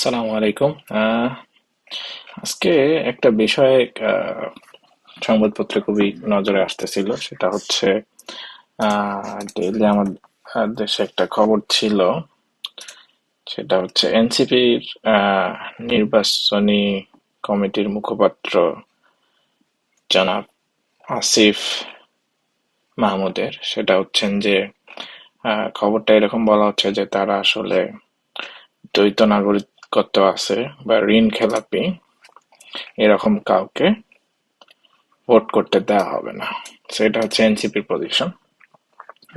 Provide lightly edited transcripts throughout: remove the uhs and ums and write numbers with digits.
আসসালামু আলাইকুম। আজকে একটা বিষয় সংবাদপত্রে খুবই নজরে আসতেছিল, সেটা হচ্ছে ডেইলি আমার দেশে একটা খবর ছিল। সেটা হচ্ছে এনসিপির নির্বাচনী কমিটির মুখপাত্র জনাব আসিফ মাহমুদের, সেটা হচ্ছেন যে খবরটা এরকম বলা হচ্ছে যে তারা আসলে দ্বৈত নাগরিকত্ব আছে বা ঋণ খেলাপি এরকম কাউকে ভোট করতে দেওয়া হবে না। সেটা হচ্ছে এনসিপির পজিশন,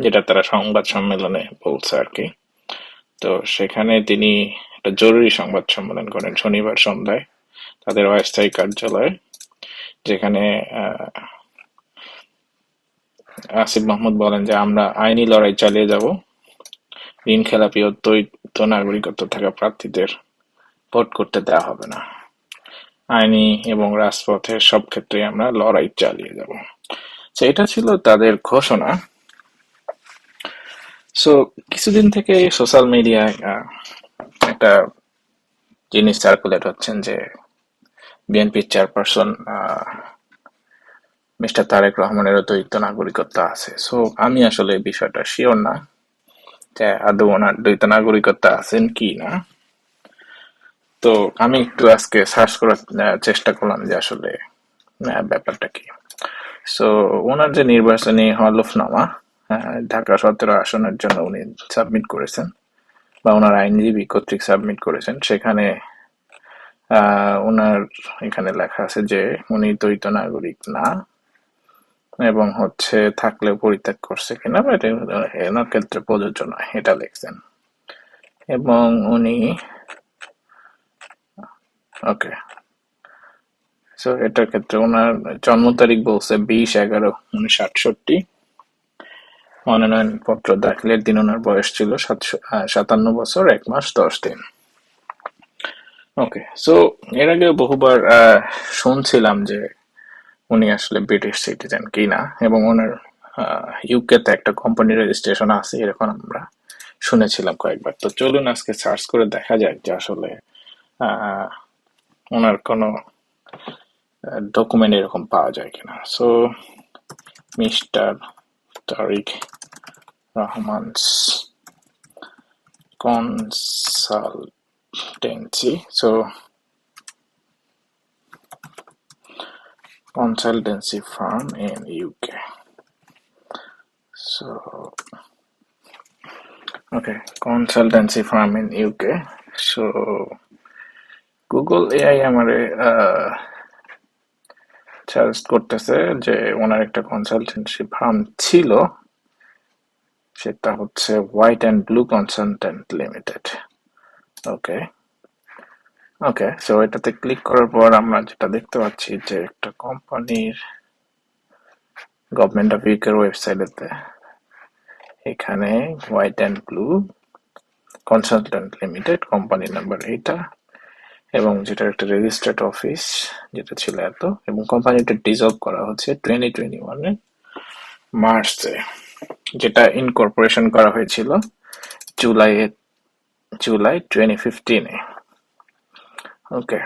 যেটা তারা সংবাদ সম্মেলনে বলছে আর কি। তো সেখানে তিনি একটা জরুরি সংবাদ সম্মেলন করেন শনিবার সন্ধ্যায় তাদের অস্থায়ী কার্যালয়ে, যেখানে আসিফ মাহমুদ বলেন যে আমরা আইনি লড়াই চালিয়ে যাব, ঋণ খেলাপি ও দ্বৈত নাগরিকত্ব থাকা প্রার্থীদের ভোট করতে দেওয়া হবে না। আইনি এবং রাজপথের সব ক্ষেত্রে আমরা লড়াই চালিয়ে যাব। তো এটা ছিল তাদের ঘোষণা। সো কিছুদিন থেকে সোশ্যাল মিডিয়ায় একটা জিনিস সার্কুলেট হচ্ছেন যে বিএনপির চেয়ারপারসন মিস্টার তারেক রহমানেরও দ্বৈত নাগরিকত্ব আছে। সো আমি আসলে এই বিষয়টা শিওর না যে আদৌ ওনার দ্বৈত নাগরিকত্ব আছেন কি না। তো আমি একটু আজকে সার্চ করার চেষ্টা করলাম যে আসলে ব্যাপারটা কি। সো ওনার যে নির্বাচনী হলফনামা ঢাকা 17 আসনের জন্য উনি সাবমিট করেছেন বা ওনার আইনজীবী কর্তৃক সাবমিট করেছেন, সেখানে ওনার এখানে লেখা আছে যে উনি দ্বৈত নাগরিক না, এবং হচ্ছে থাকলেও পরিত্যাগ করছে কিনা বা এটা ওনার ক্ষেত্রে প্রযোজ্য নয় এটা লিখছেন। এবং উনি ওকে, সো এটার ক্ষেত্রে ওনার জন্ম তারিখ বলছে 20/11/1968। মনোনয়ন পত্র দাখিলের দিন ওনার বয়স ছিল 57 বছর 1 মাস 10 দিন। ওকে, সো এর আগে বহুবার শুনছিলাম যে উনি আসলে ব্রিটিশ সিটিজেন কিনা, এবং ওনার ইউকে তে একটা কোম্পানি রেজিস্ট্রেশন আছে এরকম আমরা শুনেছিলাম কয়েকবার। তো চলুন আজকে সার্চ করে দেখা যাক যে আসলে আহ, ওনার কোনো ডকুমেন্ট এরকম পাওয়া যায় কিনা। So mister Tariq Rahman's consultancy, so consultancy firm in UK. So, okay, consultancy firm in UK. So, Google AI আমারে সাজেস্ট করতেছে যে ওনার একটা কনসালটেন্সি ফার্ম ছিল, সেটা হচ্ছে white and blue consultant limited. Okay, okay, so এটাতে ক্লিক করার পর আমরা যেটা দেখতে পাচ্ছি যে একটা কোম্পানির গভর্নমেন্ট অফ ইউকের ওয়েবসাইটেতে এখানে white and blue consultant limited company number এইটা, এবং যেটার একটা রেজিস্টার্ড অফিস যেটা ছিল এত, এবং কোম্পানিটা ডিজলভ করা হচ্ছে 2021 মার্চে, যেটা ইনকর্পোরেশন করা হয়েছিল জুলাই জুলাই 2015-এ। ওকে,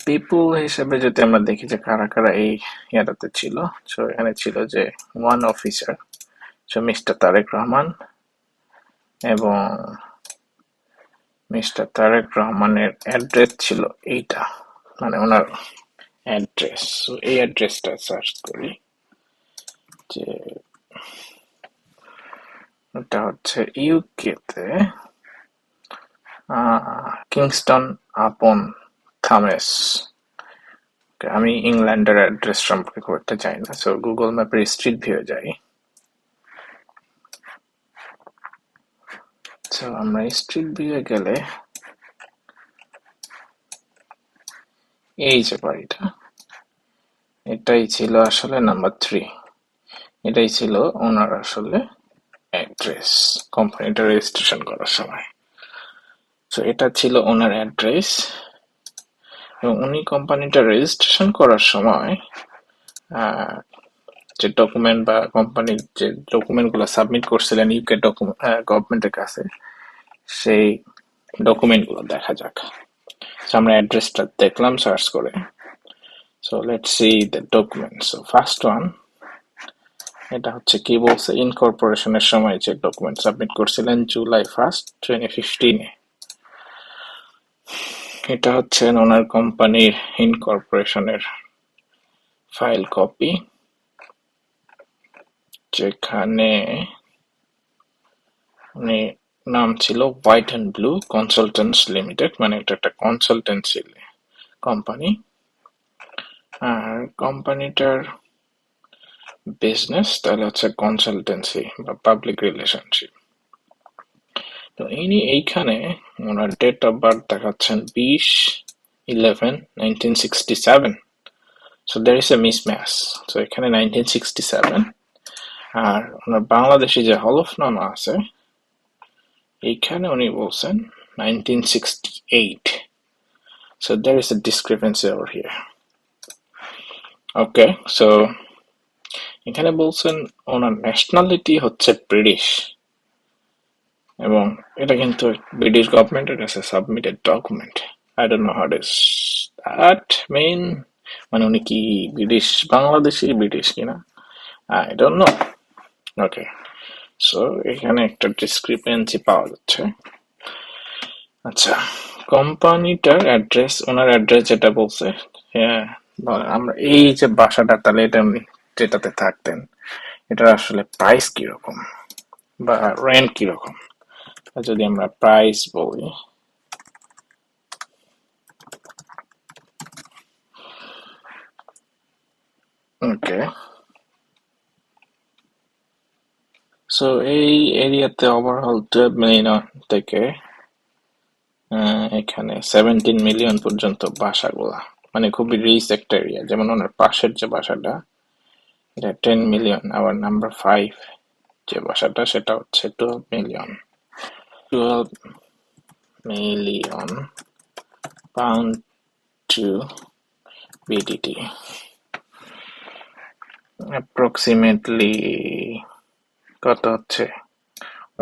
পিপল হিসেবে যদি আমরা দেখি যে কারা কারা এই ইয়াটাতে ছিল, সো এখানে ছিল যে one officer, so mister Tarique Rahman, এবং মিস্টার তারেক রহমানের অ্যাড্রেস ছিল এইটা, মানে ওনার অ্যাড্রেস। সো এই অ্যাড্রেসটা সার্চ করি যে এটা হচ্ছে ইউকে তে কিংস্টন আপন থামেস। আমি ইংল্যান্ডের অ্যাড্রেস সম্পর্কে খুব একটা জানি না, সো গুগল ম্যাপের স্ট্রিট ভিউ যাই। সো আমরা স্ট্রিট ভিউ গেলে এই যে বাড়িটা, এটাই ছিল আসলে নাম্বার 3, এটাই ছিল ওনার আসলে অ্যাড্রেস কোম্পানিটা রেজিস্ট্রেশন করার সময়। সো এটা ছিল ওনার অ্যাড্রেস, এবং উনি কোম্পানিটা রেজিস্ট্রেশন করার সময় যে ডকুমেন্ট বা কোম্পানির যে ডকুমেন্টগুলো সাবমিট করছিলেন ইউকে গভর্নমেন্টের কাছে, সেই ডকুমেন্টগুলো দেখা যাক। So আমরা অ্যাড্রেসটা দেখলাম সার্চ করে। So let's see the documents. So first one, এটা হচ্ছে কি বলছে, ইনকর্পোরেশনের সময় যে ডকুমেন্ট সাবমিট করছিলেন July 1st, 2015 এটা হচ্ছে ওনার কোম্পানির ইনকর্পোরেশনের ফাইল কপি, যেখানে উনি নাম ছিল white and blue consultants limited, মানে এটা একটা কনসালটেন্সি কোম্পানি। আর কোম্পানিটার বিজনেস তাহলে হচ্ছে কনসালটেন্সি বা পাবলিক রিলেশনশিপ। তো ইনি এইখানে ওনার ডেট অফ বার্থ দেখাচ্ছেন 20/11/1967। So there is a mismatch. So এখানে 1967 আর ওনার বাংলাদেশি যে হলফনামা আছে এইখানে উনি বলছেন 1968। So there is a discrepancy over here. Okay, so এখানে বলছেন ওনার ন্যাশনালিটি হচ্ছে ব্রিটিশ, এবং এটা কিন্তু ব্রিটিশ গভর্নমেন্টের কাছে submitted document. I don't know how does that mean, মানে উনি কি ব্রিটিশ বাংলাদেশি ব্রিটিশ কিনা I don't know. Okay, so এখানে একটা ডিসক্রিপেন্সি পাওয়া যাচ্ছে। আচ্ছা, কোম্পানিটার অ্যাড্রেস, ওনার অ্যাড্রেস যেটা বলছে, হ্যাঁ আমরা এই যে বাসাটা, তাহলে এটা উনি যেটাতে থাকতেন এটার আসলে প্রাইস কিরকম বা রেন্ট কিরকম। যদি আমরা প্রাইস বলি, ওকে, সো এই এরিয়াতে ওভারঅল 12 মিলিয়ন থেকে এখানে 17 মিলিয়ন পর্যন্ত বাসাগুলা, মানে খুবই রিচ একটা এরিয়া। যেমন ওনার পাশের যে বাসাটা এটা 10 মিলিয়ন, আবার নাম্বার 5 যে বাসাটা সেটা হচ্ছে 12 million. 12 million pound to BDT, approximately কত হচ্ছে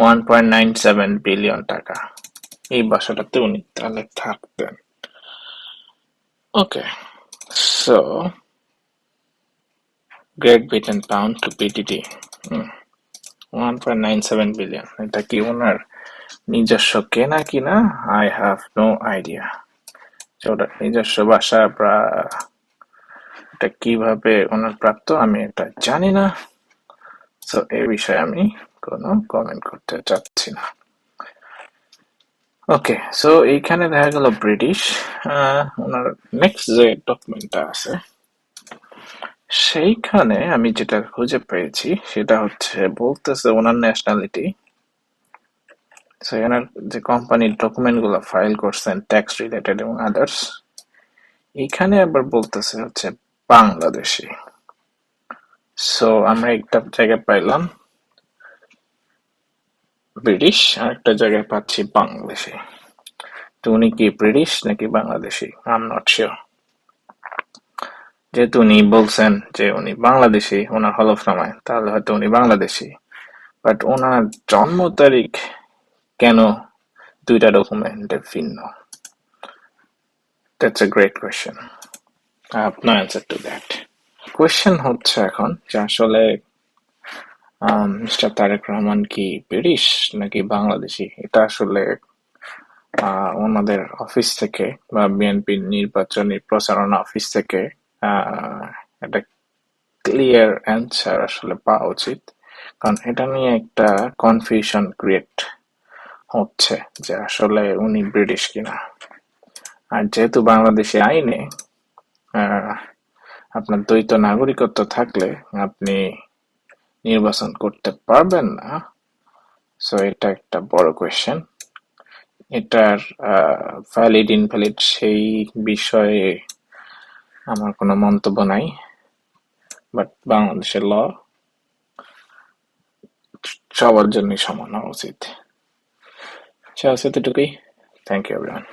1.97 বিলিয়ন টাকা এই বাসাটাতে উনি তাহলে থাকতেন। Okay, so Great Britain pound to BDT 1.97 billion, এটা কি ওনার নিজস্ব কেনা কিনা? I have no idea. ওটার নিজস্ব বাসা এটা কিভাবে ওনার প্রাপ্ত আমি এটা জানি না। সো এই বিষয়ে আমি কোনো কমেন্ট করতে চাচ্ছি না। ওকে, সো এইখানে দেখা গেল ব্রিটিশ। ওনার নেক্সট যে ডকুমেন্টটা আছে সেইখানে আমি যেটা খুঁজে পেয়েছি সেটা হচ্ছে বলতেছে ওনার ন্যাশনালিটি। সো এনার যে কোম্পানির ডকুমেন্ট গুলো ফাইল করছেন ট্যাক্স রিলেটেড এবং আদার্স, এইখানে আবার বলতেছে হচ্ছে বাংলাদেশি। সো আমরা একটা জায়গায় পাইলাম ব্রিটিশ, আর একটা জায়গায় পাচ্ছি বাংলাদেশি। তো উনি কি ব্রিটিশ নাকি Bangladeshi I am not sure. যেহেতু উনি বলছেন যে উনি বাংলাদেশি ওনার হলফনামায়, তাহলে হয়তো উনি বাংলাদেশি, বাট ওনার জন্ম তারিখ কেন দুইটা ডকুমেন্টে ভিন্ন? That's a great question. I have no answer to that. Question হচ্ছে এখন যে আসলে মিস্টার তারেক রহমান কি ব্রিটিশ নাকি বাংলাদেশি, এটা আসলে ওনাদের অফিস থেকে বা বিএনপির নির্বাচনী প্রচারণা অফিস থেকে একটা ক্লিয়ার অ্যান্সার আসলে পাওয়া উচিত, কারণ এটা নিয়ে একটা কনফিউশন ক্রিয়েট হচ্ছে যে আসলে উনি ব্রিটিশ কিনা। আর যেহেতু বাংলাদেশি আইনে আপনার দ্বৈত নাগরিকত্ব থাকলে আপনি নির্বাচন করতে পারবেন না। সো এটা একটা বড় কোয়েশ্চেন। এটার ভ্যালিড ইনভ্যালিড সেই বিষয়ে আমার কোনো মন্তব্য নাই, বাট বাংলাদেশের ল সবার জন্যই সমান হওয়া উচিত। আচ্ছা, এতটুকুই। Thank you everyone.